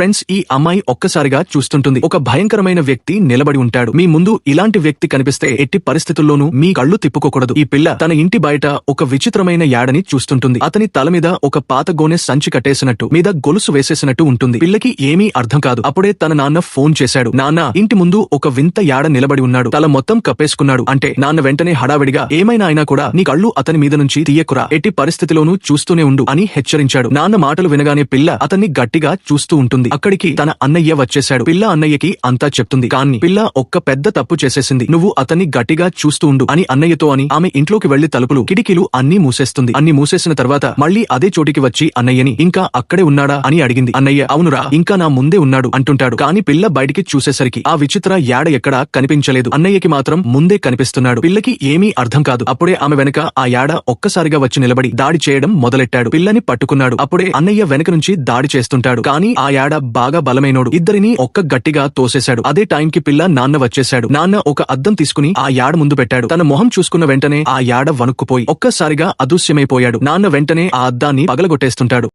Friends, ఈ అమ్మాయి ఒక్కసారిగా చూస్తుంటుంది. ఒక భయంకరమైన వ్యక్తి నిలబడి ఉంటాడు. మీ ముందు ఇలాంటి వ్యక్తి కనిపిస్తే ఎట్టి పరిస్థితుల్లోనూ మీ కళ్ళు తిప్పుకోకూడదు. ఈ పిల్ల తన ఇంటి బయట ఒక విచిత్రమైన యాడని చూస్తుంటుంది. అతని తల మీద ఒక పాత గోనె సంచి కట్టేసినట్టు, మీద గొలుసు వేసేసినట్టు ఉంటుంది. పిల్లకి ఏమీ అర్థం కాదు. అప్పుడే తన నాన్న ఫోన్ చేశాడు. నాన్న, ఇంటి ముందు ఒక వింత యాడ నిలబడి ఉన్నాడు. తల మొత్తం కప్పేసుకున్నాడు. అంటే నాన్న వెంటనే హడావిడిగా, ఏమైనా అయినా కూడా నీ కళ్ళు అతని మీద నుంచి తీయకురా, ఎట్టి పరిస్థితిలోనూ చూస్తూనే ఉండు అని హెచ్చరించాడు. నాన్న మాటలు వినగానే పిల్ల అతన్ని గట్టిగా చూస్తూ ఉంటుంది. అక్కడికి తన అన్నయ్య వచ్చేశాడు. పిల్ల అన్నయ్యకి అంతా చెప్తుంది. కానీ పిల్ల ఒక్క పెద్ద తప్పు చేసేసింది. నువ్వు అతన్ని గట్టిగా చూస్తూ ఉండు అని అన్నయ్యతో అని ఆమె ఇంట్లోకి వెళ్లి తలుపులు కిటికీలు అన్నీ మూసేస్తుంది. అన్ని మూసేసిన తర్వాత మళ్లీ అదే చోటికి వచ్చి అన్నయ్యని, ఇంకా అక్కడే ఉన్నాడా అని అడిగింది. అన్నయ్య, అవునురా, ఇంకా నా ముందే ఉన్నాడు అంటుంటాడు. కానీ పిల్ల బయటికి చూసేసరికి ఆ విచిత్ర యాడ ఎక్కడా కనిపించలేదు. అన్నయ్యకి మాత్రం ముందే కనిపిస్తున్నాడు. పిల్లకి ఏమీ అర్థం కాదు. అప్పుడే ఆమె వెనక ఆ యాడ ఒక్కసారిగా వచ్చి నిలబడి దాడి చేయడం మొదలెట్టాడు. పిల్లని పట్టుకున్నాడు. అప్పుడే అన్నయ్య వెనక నుంచి దాడి చేస్తుంటాడు. కానీ ఆ యాడ బాగా బలమైనోడు. ఇద్దరిని ఒక్క గట్టిగా తోసేశాడు. అదే టైంకి పిల్ల నాన్న వచ్చేశాడు. నాన్న ఒక అద్దం తీసుకుని ఆ యాడ ముందు పెట్టాడు. తన మొహం చూసుకున్న వెంటనే ఆ యాడ వణుక్కుపోయి ఒక్కసారిగా అదృశ్యమైపోయాడు. నాన్న వెంటనే ఆ అద్దాన్ని పగలగొట్టేస్తుంటాడు.